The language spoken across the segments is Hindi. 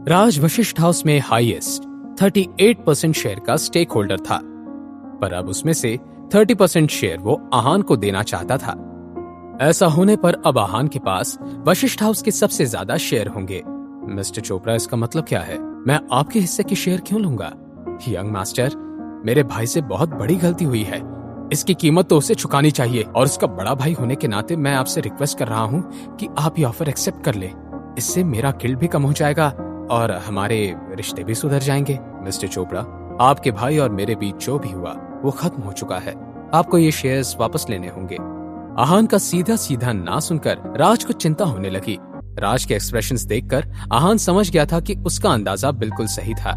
राज वशिष्ठ हाउस में हाईएस्ट 38% शेयर का स्टेक होल्डर था, पर अब उसमें से 30% शेयर वो आहान को देना चाहता था। ऐसा होने पर अब आहान के पास वशिष्ठ हाउस के सबसे ज्यादा शेयर होंगे। मिस्टर चोपड़ा, इसका मतलब क्या है? मैं आपके हिस्से की शेयर क्यों लूंगा? यंग मास्टर, मेरे भाई से बहुत बड़ी गलती हुई है, इसकी कीमत तो उसे चुकानी चाहिए, और उसका बड़ा भाई होने के नाते मैं आपसे रिक्वेस्ट कर रहा हूँ कि आप ये ऑफर एक्सेप्ट कर ले। इससे मेरा गिल्ट भी कम हो जाएगा और हमारे रिश्ते भी सुधर जाएंगे। मिस्टर चोपड़ा, आपके भाई और मेरे बीच जो भी हुआ वो खत्म हो चुका है। आपको ये शेयर्स वापस लेने होंगे। आहान का सीधा सीधा ना सुनकर राज को चिंता होने लगी। राज के एक्सप्रेशंस देखकर आहान समझ गया था कि उसका अंदाजा बिल्कुल सही था।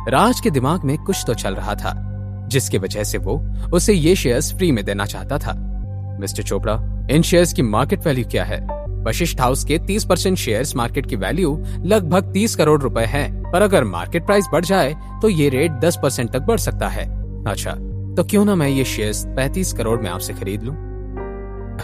राज के दिमाग में कुछ तो चल रहा था, जिसकी वजह से वो उसे ये शेयर्स फ्री में देना चाहता था। मिस्टर चोपड़ा, इन शेयर्स की मार्केट वैल्यू क्या है? वशिष्ठ हाउस के 30% शेयर्स मार्केट की वैल्यू लगभग 30 करोड़ रुपए है, पर अगर मार्केट प्राइस बढ़ जाए तो ये रेट 10% तक बढ़ सकता है। अच्छा, तो क्यों ना मैं ये शेयर्स 35 करोड़ में आपसे खरीद लूं?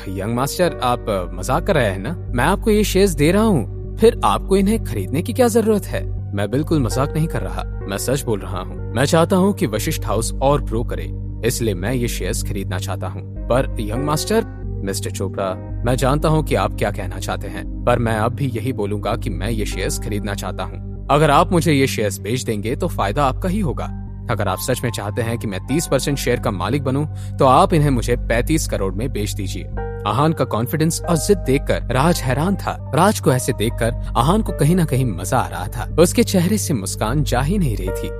यंग मास्टर, आप मजाक कर रहे हैं ना? मैं आपको ये शेयर्स दे रहा हूँ, फिर आपको इन्हें खरीदने की क्या जरूरत है? मैं बिल्कुल मजाक नहीं कर रहा, मैं सच बोल रहा हूँ। मैं चाहता हूँ कि वशिष्ठ हाउस और ग्रो करे, इसलिए मैं ये शेयर्स खरीदना चाहता हूँ। पर यंग मास्टर, मिस्टर चोपड़ा, मैं जानता हूँ कि आप क्या कहना चाहते हैं, पर मैं अब भी यही बोलूंगा कि मैं ये शेयर्स खरीदना चाहता हूँ। अगर आप मुझे ये शेयर्स बेच देंगे तो फायदा आपका ही होगा। अगर आप सच में चाहते हैं कि मैं 30% शेयर का मालिक बनूं, तो आप इन्हें मुझे 35 करोड़ में बेच दीजिए। आहान का कॉन्फिडेंस और जिद देखकर राज हैरान था। राज को ऐसे देखकर आहान को कहीं ना कहीं मजा आ रहा था। उसके चेहरे से मुस्कान जा ही नहीं रही थी।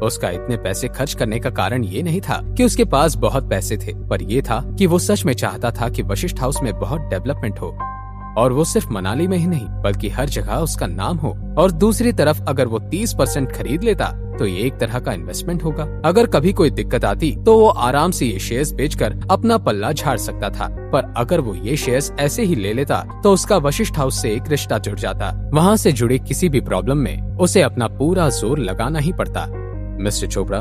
उसका इतने पैसे खर्च करने का कारण ये नहीं था कि उसके पास बहुत पैसे थे, पर ये था कि वो सच में चाहता था कि वशिष्ठ हाउस में बहुत डेवलपमेंट हो, और वो सिर्फ मनाली में ही नहीं बल्कि हर जगह उसका नाम हो। और दूसरी तरफ अगर वो 30% खरीद लेता तो ये एक तरह का इन्वेस्टमेंट होगा। अगर कभी कोई दिक्कत आती तो वो आराम से ये शेयर्स बेचकर अपना पल्ला झाड़ सकता था। पर अगर वो ये शेयर्स ऐसे ही ले लेता तो उसका वशिष्ठ हाउस से एक रिश्ता जुड़ जाता। वहाँ से जुड़ी किसी भी प्रॉब्लम में उसे अपना पूरा जोर लगाना ही पड़ता। मिस्टर चोपड़ा,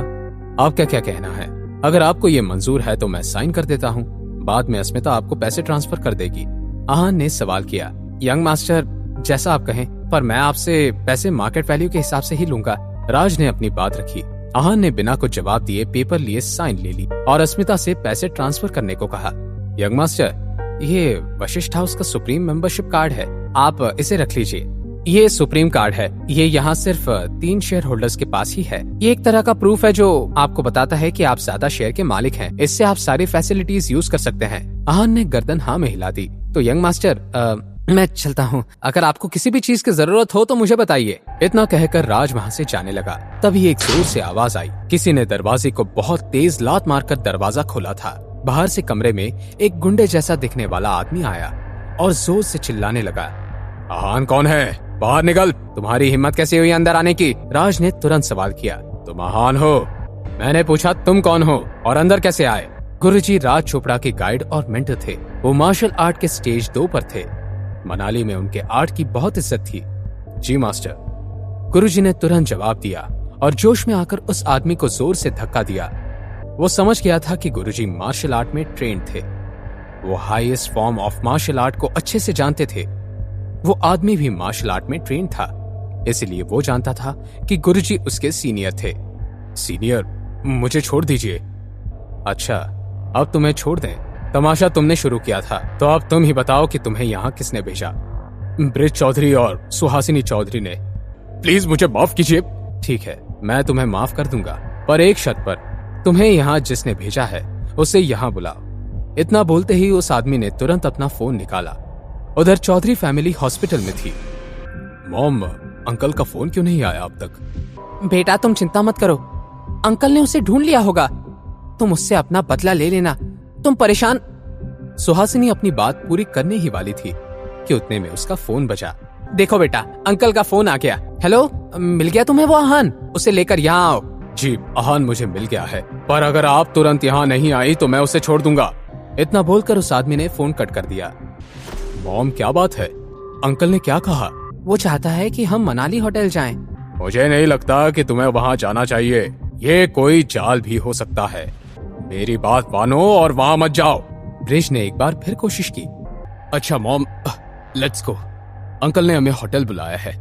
आपका क्या कहना है? अगर आपको ये मंजूर है तो मैं साइन कर देता हूँ, बाद में अस्मिता आपको पैसे ट्रांसफर कर देगी। आहान ने सवाल किया। यंग मास्टर, जैसा आप कहें, पर मैं आपसे पैसे मार्केट वैल्यू के हिसाब से ही लूंगा। राज ने अपनी बात रखी। आहान ने बिना कुछ जवाब दिए पेपर लिए साइन ले ली और अस्मिता से पैसे ट्रांसफर करने को कहा। यंग मास्टर, ये वशिष्ठ हाउस का सुप्रीम मेंबरशिप कार्ड है, आप इसे रख लीजिए। ये सुप्रीम कार्ड है, ये यहाँ सिर्फ 3 शेयर होल्डर्स के पास ही है। ये एक तरह का प्रूफ है जो आपको बताता है कि आप ज्यादा शेयर के मालिक हैं। इससे आप सारी फैसिलिटीज यूज कर सकते हैं। आहान ने गर्दन हाँ में हिला दी। तो यंग मास्टर, मैं चलता हूँ। अगर आपको किसी भी चीज की जरूरत हो तो मुझे बताइए। इतना कहकर राज वहाँ से जाने लगा। तभी एक जोर से आवाज आई। किसी ने दरवाजे को बहुत तेज लात मारकर दरवाजा खोला था। बाहर से कमरे में एक गुंडे जैसा दिखने वाला आदमी आया और जोर से चिल्लाने लगा, आहान कौन है? बाहर निकल। तुम्हारी हिम्मत कैसे हुई अंदर आने की? राज ने तुरंत सवाल किया। तुम आहान हो? मैंने पूछा तुम कौन हो और अंदर कैसे आए? गुरुजी राज चोपड़ा के गाइड और मेंटर थे। वो मार्शल आर्ट के स्टेज 2 पर थे। मनाली में उनके आर्ट की बहुत इज्जत थी। जी मास्टर, गुरुजी ने तुरंत जवाब दिया और जोश में आकर उस आदमी को जोर से धक्का दिया। वो समझ गया था कि गुरुजी मार्शल आर्ट में ट्रेंड थे। वो highest form of martial art को अच्छे से जानते थे। वो आदमी भी मार्शल आर्ट में ट्रेंड था, इसलिए वो जानता था कि गुरुजी उसके सीनियर थे। सीनियर, मुझे छोड़ दीजिए। अच्छा, अब तुम्हें छोड़ दें? तमाशा तुमने शुरू किया था, तो अब तुम ही बताओ कि तुम्हें यहाँ किसने भेजा? ब्रिज चौधरी और सुहासिनी चौधरी ने। प्लीज मुझे माफ कीजिए। ठीक है, मैं तुम्हें माफ कर दूंगा, पर एक शर्त पर। तुम्हें यहाँ जिसने भेजा है उसे यहाँ बुलाओ। इतना बोलते ही उस आदमी ने तुरंत अपना फोन निकाला। उधर चौधरी फैमिली हॉस्पिटल में थी। मॉम, अंकल का फोन क्यों नहीं आया अब तक? बेटा, तुम चिंता मत करो, अंकल ने उसे ढूंढ लिया होगा। तुम उससे अपना बदला ले लेना, तुम परेशान। सुहासिनी अपनी बात पूरी करने ही वाली थी कि उतने में उसका फोन बजा। देखो बेटा, अंकल का फोन आ गया। हेलो, मिल गया तुम्हें वो आहान? उसे लेकर यहाँ आओ। जी, आहान मुझे मिल गया है, पर अगर आप तुरंत यहाँ नहीं आई तो मैं उसे छोड़ दूंगा। इतना बोलकर उस आदमी ने फोन कट कर दिया। मॉम, क्या बात है? अंकल ने क्या कहा? वो चाहता है कि हम मनाली होटल जाएं। मुझे नहीं लगता कि तुम्हें वहाँ जाना चाहिए। ये कोई चाल भी हो सकता है। मेरी बात मानो और वहाँ मत जाओ। ब्रिज ने एक बार फिर कोशिश की। अच्छा मॉम, लेट्स गो। अंकल ने हमें होटल बुलाया है।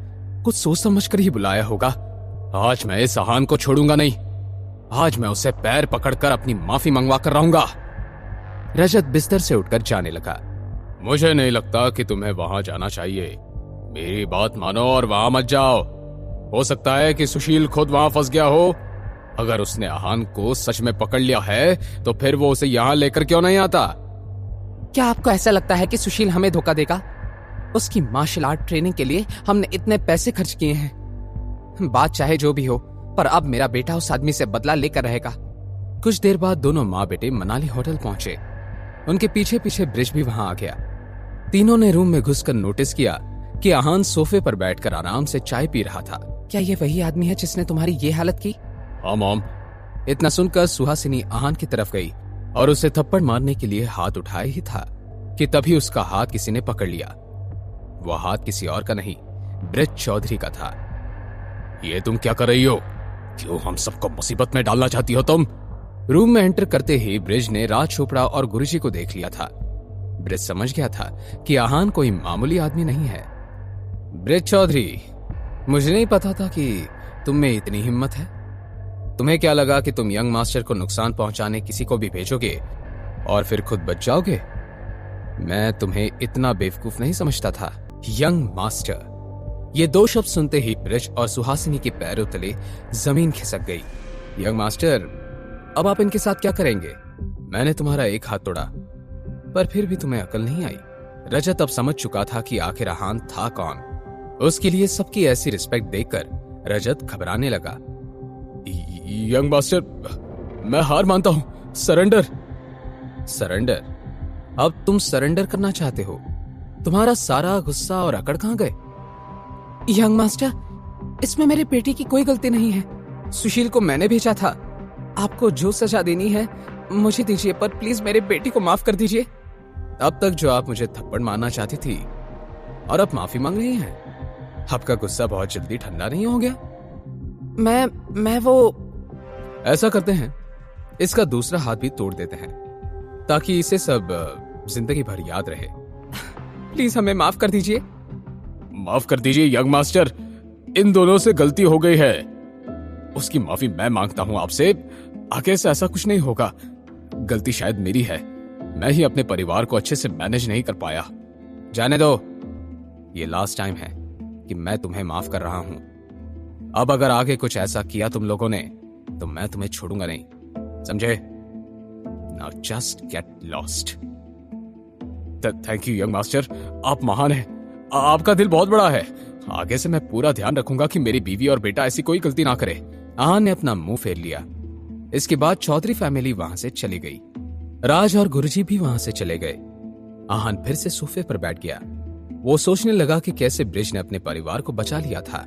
कुछ सोच समझ कर ही बुलाया होगा। आज मैं इस आहान को छोड़ूंगा नहीं। आज मैं उसे पैर पकड़कर अपनी माफी मंगवा कर रहूंगा। रजत बिस्तर से उठकर जाने लगा। मुझे नहीं लगता कि तुम्हें वहां जाना चाहिए। मेरी बात मानो और वहां मत जाओ। हो सकता है कि सुशील खुद वहां फंस गया हो। अगर उसने आहान को सच में पकड़ लिया है तो फिर वो उसे यहां लेकर क्यों नहीं आता? क्या आपको ऐसा लगता है कि सुशील हमें धोखा देगा? उसकी मार्शल आर्ट ट्रेनिंग के लिए हमने इतने पैसे खर्च किए हैं। बात चाहे जो भी हो, पर अब मेरा बेटा उस आदमी से बदला लेकर रहेगा। कुछ देर बाद दोनों माँ बेटे मनाली होटल पहुंचे। उनके पीछे पीछे ब्रिज भी वहां आ गया। तीनों ने रूम में घुसकर नोटिस किया कि आहान सोफे पर बैठकर आराम से चाय पी रहा था। क्या ये वही आदमी है जिसने तुम्हारी ये हालत की? हाँ मॉम। इतना सुनकर सुहासिनी आहान की तरफ गई और उसे थप्पड़ मारने के लिए हाथ उठाए ही था कि तभी उसका हाथ किसी ने पकड़ लिया। वह हाथ किसी और का नहीं, ब्रिज चौधरी का था। ये तुम क्या कर रही हो? क्यों हम सबको मुसीबत में डालना चाहती हो तुम? रूम में एंटर करते ही ब्रिज ने राज चोपड़ा और गुरुजी को देख लिया था। ब्रिज समझ गया था कि आहान कोई मामूली आदमी नहीं है। ब्रिज चौधरी, मुझे नहीं पता था कि तुम में इतनी हिम्मत है। तुम्हें क्या लगा कि तुम यंग मास्टर को नुकसान पहुंचाने किसी को भी भेजोगे और फिर खुद बच जाओगे? मैं तुम्हें इतना बेवकूफ नहीं समझता था। यंग मास्टर, ये दो शब्द सुनते ही ब्रिज और सुहासिनी के पैरों तले जमीन खिसक गई। यंग मास्टर, अब आप इनके साथ क्या करेंगे? मैंने तुम्हारा एक हाथ तोड़ा, पर फिर भी तुम्हें अकल नहीं आई। रजत अब समझ चुका था कि आखिर आहान था कौन। उसके लिए सबकी ऐसी रिस्पेक्ट देखकर रजत घबराने लगा। यंग मास्टर, मैं हार मानता हूं। सरेंडर। सरेंडर? अब तुम सरेंडर करना चाहते हो? तुम्हारा सारा गुस्सा और अकड़ कहां गए? यंग मास्टर, इसमें मेरे बेटे की कोई गलती नहीं है। सुशील को मैंने भेजा था। आपको जो सजा देनी है मुझे दीजिए, पर प्लीज मेरे बेटे को माफ कर दीजिए। अब तक जो आप मुझे थप्पड़ मारना चाहती थी और अब माफी मांग रही हैं, आपका गुस्सा बहुत जल्दी ठंडा नहीं हो गया? मैं वो ऐसा करते हैं, इसका दूसरा हाथ भी तोड़ देते हैं ताकि इसे सब जिंदगी भर याद रहे। प्लीज हमें माफ कर दीजिए। माफ कर दीजिए यंग मास्टर, इन दोनों से गलती हो गई है। उसकी माफी मैं मांगता हूं आपसे। आगे से ऐसा कुछ नहीं होगा। गलती शायद मेरी है। मैं ही अपने परिवार को अच्छे से मैनेज नहीं कर पाया। जाने दो, ये लास्ट टाइम है कि मैं तुम्हें माफ कर रहा हूं। अब अगर आगे कुछ ऐसा किया तुम लोगों ने तो मैं तुम्हें छोड़ूंगा नहीं, समझे? Now just get lost. Thank you young master, आप महान हैं। आपका दिल बहुत बड़ा है। आगे से मैं पूरा ध्यान रखूंगा कि मेरी बीवी और बेटा ऐसी कोई गलती ना करे। आहान ने अपना मुंह फेर लिया। इसके बाद चौधरी फैमिली वहां से चली गई। राज और गुरुजी भी वहां से चले गए। आहान फिर से सोफे पर बैठ गया। वो सोचने लगा कि कैसे ब्रिज ने अपने परिवार को बचा लिया था।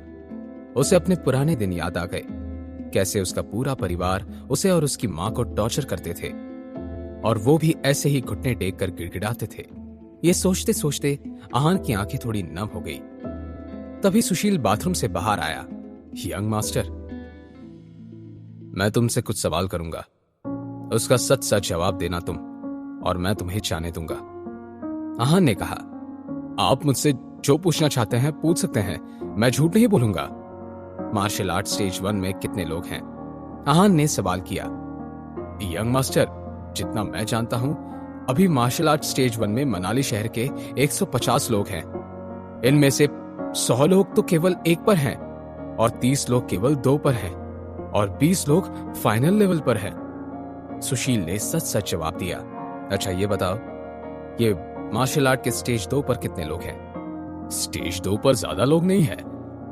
उसे अपने पुराने दिन याद आ गए, कैसे उसका पूरा परिवार उसे और उसकी मां को टॉर्चर करते थे और वो भी ऐसे ही घुटने टेक कर गिड़गिड़ाते थे। ये सोचते सोचते आहान की आंखें थोड़ी नम हो गई। तभी सुशील बाथरूम से बाहर आया। यंग मास्टर, मैं तुमसे कुछ सवाल करूंगा, उसका सच सच जवाब देना तुम, और मैं तुम्हें जाने दूंगा। आहान ने कहा, आप मुझसे जो पूछना चाहते हैं पूछ सकते हैं, मैं झूठ नहीं बोलूंगा। मार्शल आर्ट स्टेज 1 में कितने लोग हैं? आहान ने सवाल किया। यंग मास्टर, जितना मैं जानता हूं अभी मार्शल आर्ट स्टेज 1 में मनाली शहर के 150 लोग हैं। इनमें से 100 लोग तो केवल 1 पर हैं और 30 लोग केवल 2 पर हैं और 20 लोग फाइनल लेवल पर हैं। सुशील ने सच सच जवाब दिया। अच्छा ये बताओ, ये मार्शल आर्ट के स्टेज 2 पर कितने लोग हैं? स्टेज 2 पर ज्यादा लोग नहीं है,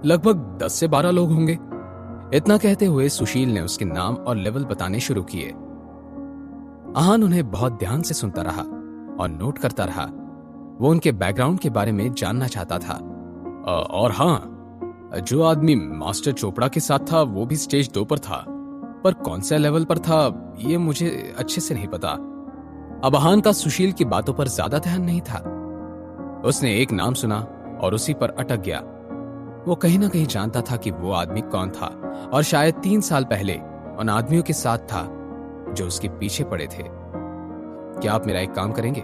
लगभग 10 से 12 लोग होंगे। इतना कहते हुए सुशील ने उसके नाम और लेवल बताने शुरू किए। आहान उन्हें बहुत ध्यान से सुनता रहा और नोट करता रहा। वो उनके बैकग्राउंड के बारे में जानना चाहता था। और हाँ, जो आदमी मास्टर चोपड़ा के साथ था वो भी स्टेज 2 पर था, पर कौन सा लेवल पर था ये मुझे अच्छे से नहीं पता। अब आहान का सुशील की बातों पर ज्यादा ध्यान नहीं था। उसने एक नाम सुना और उसी पर अटक गया। वो कहीं ना कहीं जानता था कि वो आदमी कौन था और शायद 3 साल पहले उन आदमियों के साथ था जो उसके पीछे पड़े थे। क्या आप मेरा एक काम करेंगे?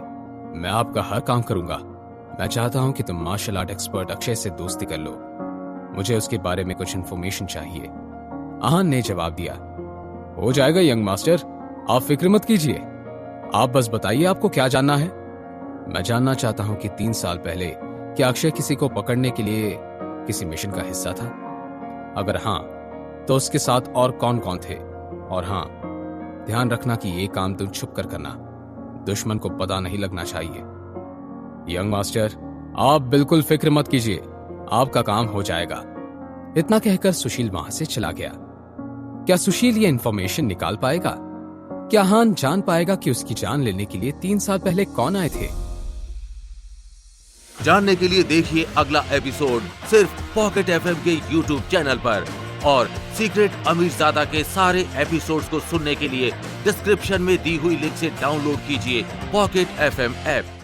मैं आपका हर काम करूंगा। मैं चाहता हूं कि तुम मार्शल आर्ट एक्सपर्ट अक्षय से दोस्ती कर लो। मुझे उसके बारे में कुछ इंफॉर्मेशन चाहिए। आहान ने जवाब दिया, हो जाएगा यंग मास्टर, आप फिक्र मत कीजिए, आप बस बताइए आपको क्या जानना है। मैं जानना चाहता हूं कि 3 साल पहले क्या अक्षय किसी को पकड़ने के लिए किसी मिशन का हिस्सा था? अगर हां, तो उसके साथ और कौन कौन थे? और हां, ध्यान रखना कि ये काम तुम छुप कर करना, दुश्मन को पता नहीं लगना चाहिए। यंग मास्टर, आप बिल्कुल फिक्र मत कीजिए, आपका काम हो जाएगा। इतना कहकर सुशील वहां से चला गया। क्या सुशील ये इंफॉर्मेशन निकाल पाएगा? क्या आहान जान पाएगा कि उसकी जान लेने के लिए 3 साल पहले कौन आए थे? जानने के लिए देखिए अगला एपिसोड सिर्फ पॉकेट एफएम के यूट्यूब चैनल पर। और सीक्रेट अमीरजादा के सारे एपिसोड्स को सुनने के लिए डिस्क्रिप्शन में दी हुई लिंक से डाउनलोड कीजिए पॉकेट एफएम ऐप।